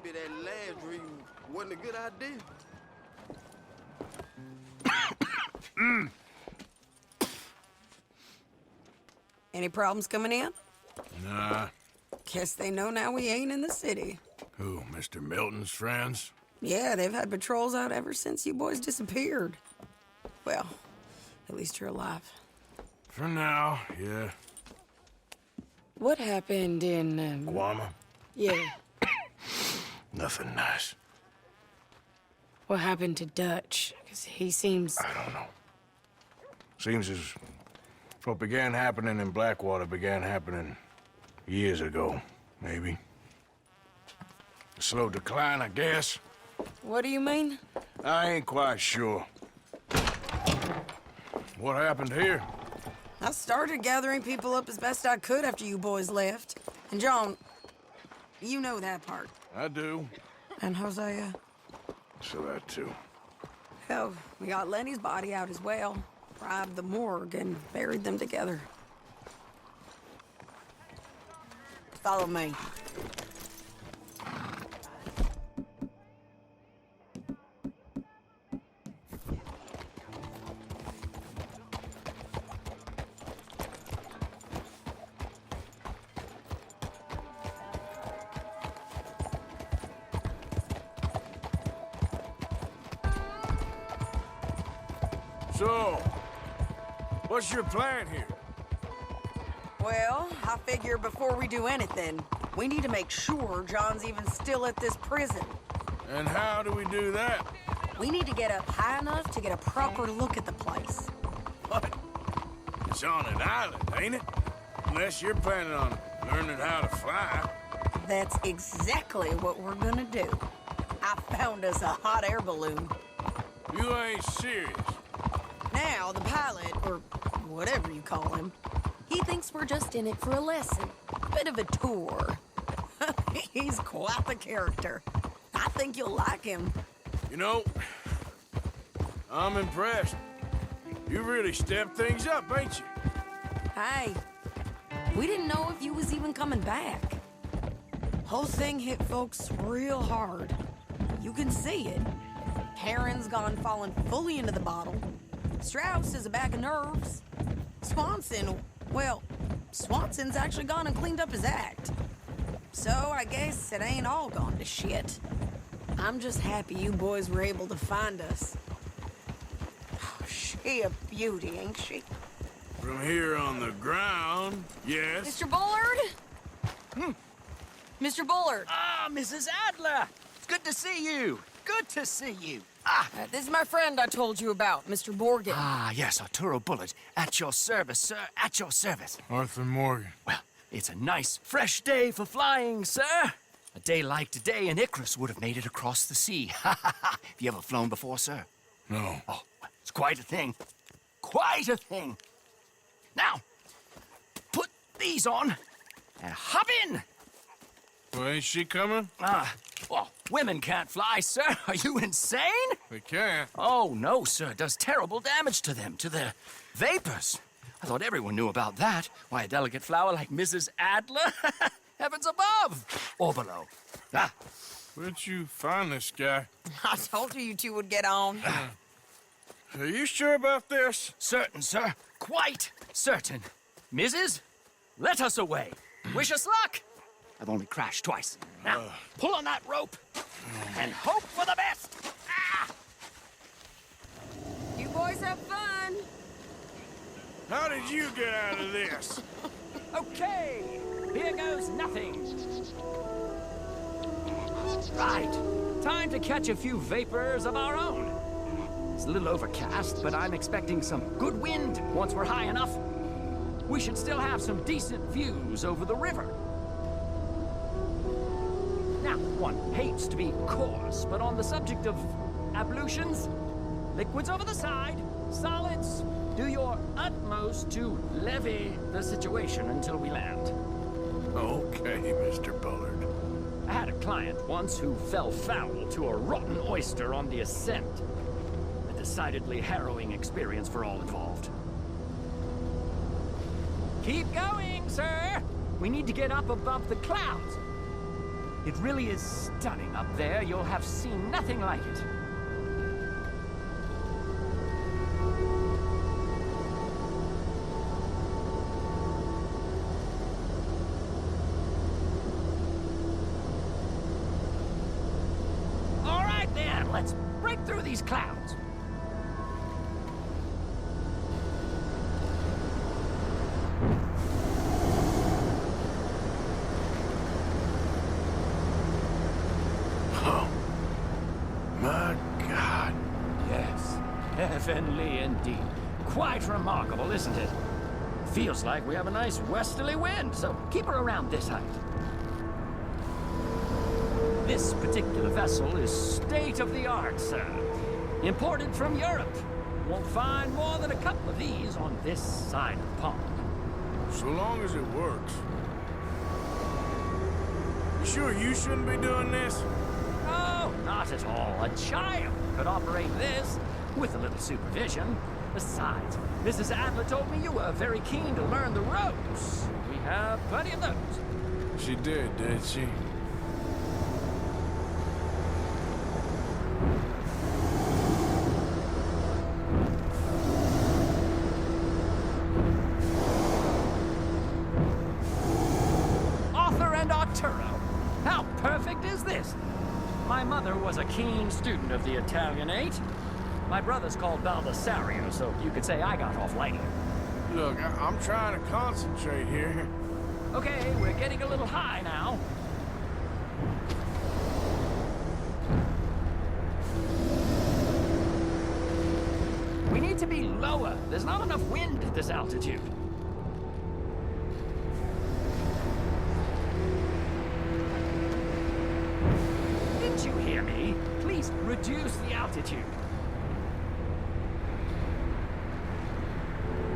maybe that last dream wasn't a good idea. Any problems coming in? Nah. Guess they know now we ain't in the city. Who, Mr. Milton's friends? Yeah, they've had patrols out ever since you boys disappeared. Well, at least you're alive. For now, yeah. What happened in, Guama? Yeah. Nothing nice. What happened to Dutch? Because he seems... I don't know. Seems as what began happening in Blackwater began happening years ago, maybe. A slow decline, I guess. What do you mean? I ain't quite sure. What happened here? I started gathering people up as best I could after you boys left. And John, you know that part. I do. And Hosea? So that too. Hell, we got Lenny's body out as well. Bribed the morgue and buried them together. Follow me. So, what's your plan here? Well, I figure before we do anything, we need to make sure John's even still at this prison. And how do we do that? We need to get up high enough to get a proper look at the place. What? It's on an island, ain't it? Unless you're planning on learning how to fly. That's exactly what we're gonna do. I found us a hot air balloon. You ain't serious. Now, the pilot, or whatever you call him, he thinks we're just in it for a lesson. Bit of a tour. He's quite the character. I think you'll like him. You know, I'm impressed. You really stepped things up, ain't you? Hey, we didn't know if you was even coming back. Whole thing hit folks real hard. You can see it. Heron's gone falling fully into the bottle. Strauss is a bag of nerves. Swanson's actually gone and cleaned up his act. So I guess it ain't all gone to shit. I'm just happy you boys were able to find us. Oh, she a beauty, ain't she? From here on the ground, yes. Mr. Bullard? Mr. Bullard. Ah, Mrs. Adler! It's good to see you. Good to see you. This is my friend I told you about, Mr. Morgan. Ah, yes, Arturo Bullard. At your service, sir. At your service. Arthur Morgan. Well, it's a nice, fresh day for flying, sir. A day like today, an Icarus would have made it across the sea. Ha ha ha. Have you ever flown before, sir? No. Oh, well, it's quite a thing. Quite a thing. Now, put these on and hop in. Well, ain't she coming? Well, women can't fly, sir. Are you insane? We can't. Oh, no, sir. It does terrible damage to them, to their vapors. I thought everyone knew about that. Why, a delicate flower like Mrs. Adler? Heavens above. Or below. Ah. Where'd you find this guy? I told you two would get on. Are you sure about this? Certain, sir. Quite certain. Mrs., let us away. Wish us luck. I've only crashed twice. Now, pull on that rope and hope for the best. Ah! You boys have fun. How did you get out of this? Okay, here goes nothing. Right, time to catch a few vapors of our own. It's a little overcast, but I'm expecting some good wind once we're high enough. We should still have some decent views over the river. Now, one hates to be coarse, but on the subject of ablutions, liquids over the side, solids, do your utmost to levy the situation until we land. Okay, Mr. Bullard. I had a client once who fell foul to a rotten oyster on the ascent. A decidedly harrowing experience for all involved. Keep going, sir! We need to get up above the clouds. It really is stunning up there. You'll have seen nothing like it. All right, then. Let's break through these clouds. My God. Yes, heavenly indeed. Quite remarkable, isn't it? Feels like we have a nice westerly wind, so keep her around this height. This particular vessel is state-of-the-art, sir. Imported from Europe. Won't find more than a couple of these on this side of the pond. So long as it works. You sure you shouldn't be doing this? Oh, not at all. A child could operate this with a little supervision. Besides, Mrs. Adler told me you were very keen to learn the ropes. We have plenty of those. She did she? Arthur and Arturo. How perfect is this? My mother was a keen student of the Italianate. My brother's called Baldessario, so you could say I got off lighter. Look, I'm trying to concentrate here. Okay, we're getting a little high now. We need to be lower. There's not enough wind at this altitude. Didn't you hear me? Please reduce the altitude.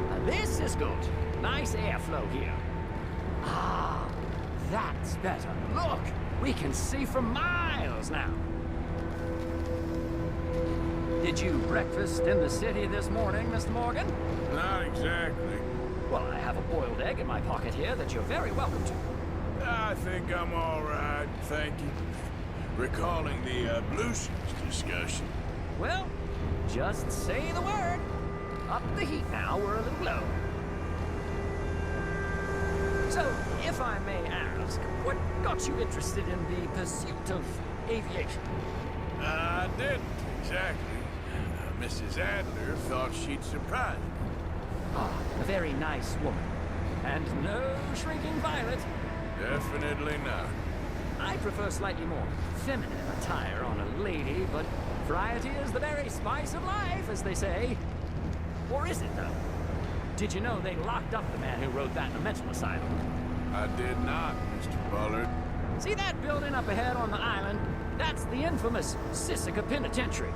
Now, this is good. Nice airflow here. Ah, that's better. Look, we can see for miles now. Did you breakfast in the city this morning, Mr. Morgan? Not exactly. Well, I have a boiled egg in my pocket here that you're very welcome to. I think I'm all right, thank you. Recalling the ablutions discussion. Well, just say the word. Up the heat now, we're a little low. So, if I may ask, what got you interested in the pursuit of aviation? I didn't, exactly. Mrs. Adler thought she'd surprise me. Ah, a very nice woman. And no shrinking violet. Definitely not. I prefer slightly more feminine attire on a lady, but variety is the very spice of life, as they say. Or is it, though? Did you know they locked up the man who wrote that in a mental asylum? I did not, Mr. Bullard. See that building up ahead on the island? That's the infamous Sisika Penitentiary.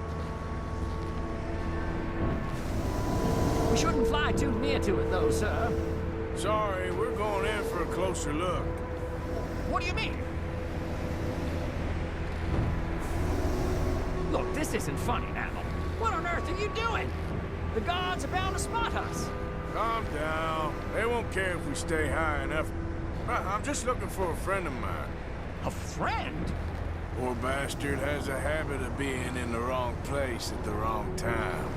We shouldn't fly too near to it, though, sir. Sorry, we're going in for a closer look. What do you mean? Look, this isn't funny now. What on earth are you doing? The guards are bound to spot us. Calm down. They won't care if we stay high enough. I'm just looking for a friend of mine. A friend? Poor bastard has a habit of being in the wrong place at the wrong time.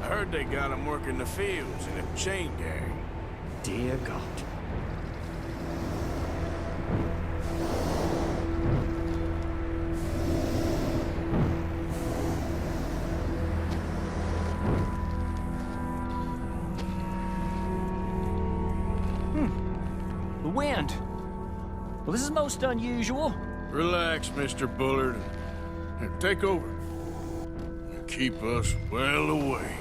I heard they got him working the fields in a chain gang. Dear God. The wind. Well, this is most unusual. Relax, Mr. Bullard. Here, take over. Keep us well away.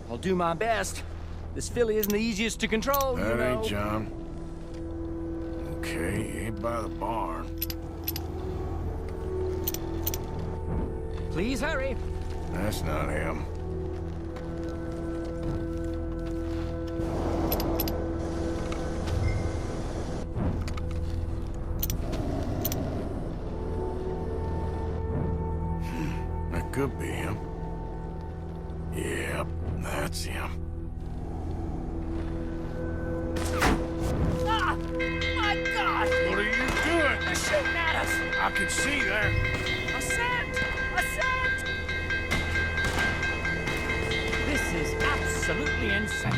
I'll do my best. This filly isn't the easiest to control, you know. That ain't John. Okay, ain't by the barn. Please hurry. That's not him. That could be him. Yep, that's him. Ah! My God! What are you doing? They're shooting at us! us! I can see there. Ascend! Ascend! This is absolutely insane.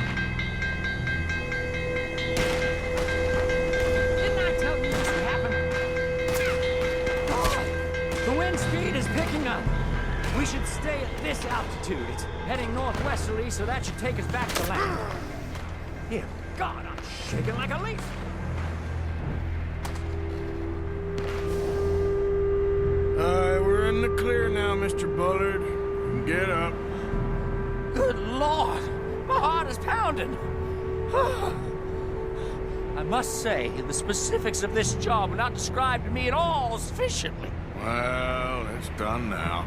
Didn't I tell you this would happen? The wind speed is picking up. We should stay at this altitude. It's heading northwesterly, so that should take us back to land. Dear God, I'm shaking like a leaf. We're in the clear now, Mr. Bullard. You can get up. Good Lord! My heart is pounding! I must say, the specifics of this job were not described to me at all sufficiently. Well, it's done now.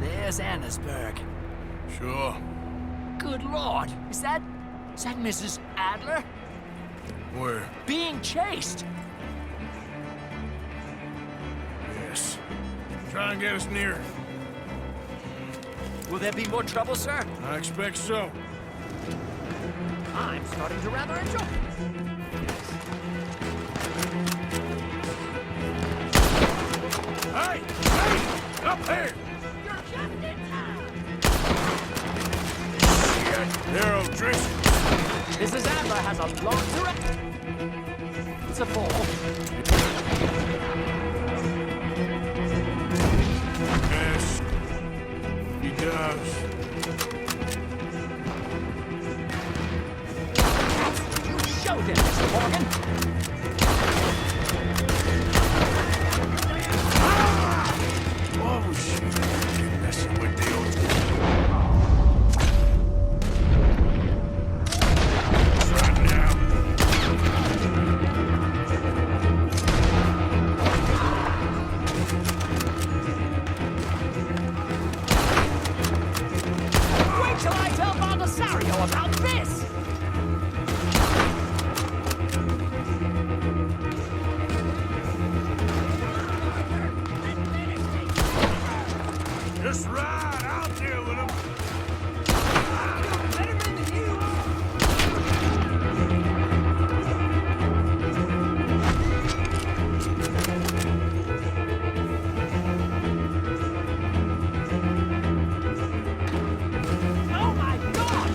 There's Annesburg. Sure. Good Lord! Is that Mrs. Adler? Where? Being chased! Yes. Try and get us near. Will there be more trouble, sir? I expect so. I'm starting to rather enjoy it. Hey! Hey! Up there! You're just in time! Shit! They're O'Driscoll. Mrs. Adler has a long direct. It's a fall. Yes. He does. You showed him, Mr. Morgan! Oh, shit. Messing with the old... Right now. Wait till I tell Baldessario about this! Just ride. I'll deal with him. Better men than you! Oh my God!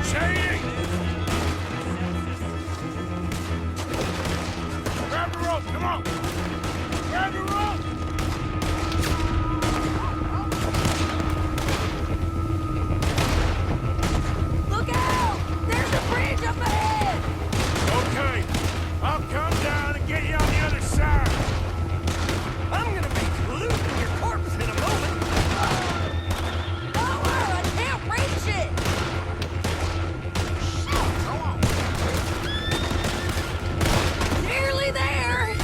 Shady! Grab the rope, come on! Grab the rope! Look out! There's a bridge up ahead! Okay, I'll come down and get you on the other side. I'm gonna be glued to your corpse in a moment! Lower! I can't reach it! Shit! Nearly there!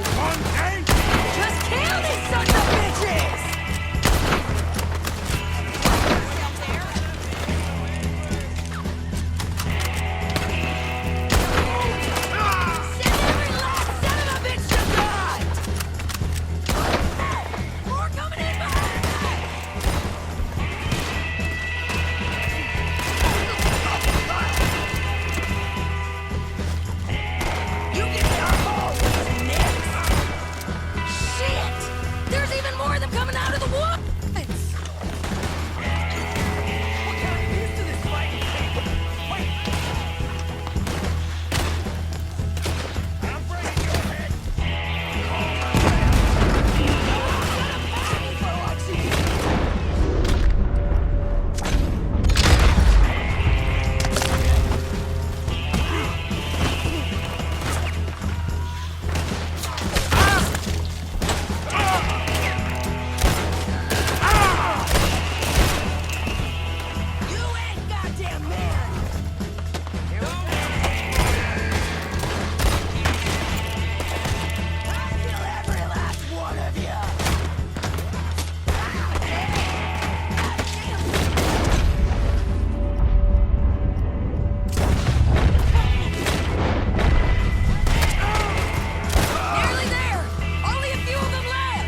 for one day? Just kill these sons of bitches! Send every last son of a bitch to die! More coming in behind me! You get your hole, next! Shit! There's even more of them coming out of the woods! You ain't goddamn man! I'll kill every last one of you! Nearly there! Only a few of them left!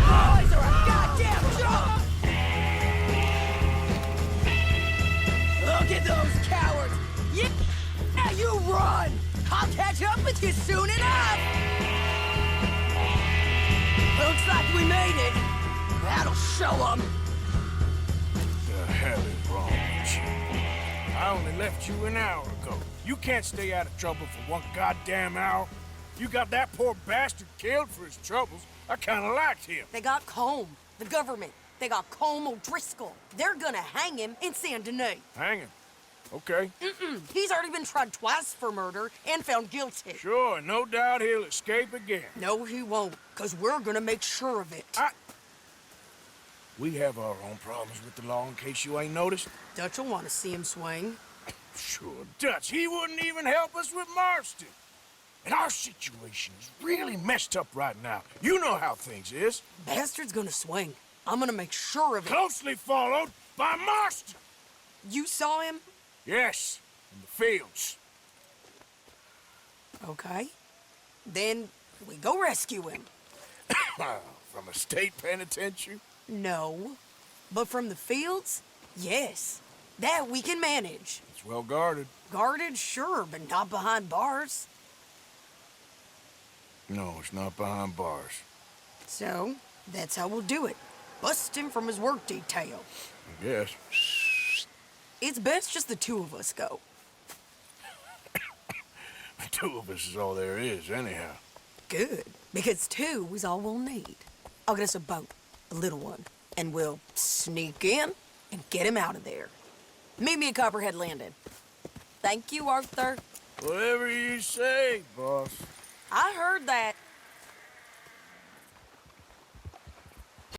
Boys are a goddamn joke! Look at those cowards! Yeah, you run! I'll catch up with you soon enough! Looks like we made it. That'll show them. The hell is wrong with you? I only left you an hour ago. You can't stay out of trouble for one goddamn hour. You got that poor bastard killed for his troubles. I kinda liked him. They got Combe, the government. They got Combe O'Driscoll. They're gonna hang him in Saint Denis. Hanging. Okay. He's already been tried twice for murder and found guilty. Sure, no doubt he'll escape again. No, he won't, because we're gonna make sure of it. We have our own problems with the law in case you ain't noticed. Dutch will want to see him swing. Sure, Dutch, he wouldn't even help us with Marston. And our situation is really messed up right now. You know how things is. Bastard's gonna swing. I'm gonna make sure of it. Closely followed by Marston. You saw him? Yes, in the fields. Okay. Then we go rescue him. From a state penitentiary? No. But from the fields? Yes. That we can manage. It's well guarded. Guarded, sure, but not behind bars. No, it's not behind bars. So, that's how we'll do it. Bust him from his work detail. I guess. It's best just the two of us go. The two of us is all there is, anyhow. Good, because two is all we'll need. I'll get us a boat, a little one, and we'll sneak in and get him out of there. Meet me at Copperhead Landing. Thank you, Arthur. Whatever you say, boss. I heard that.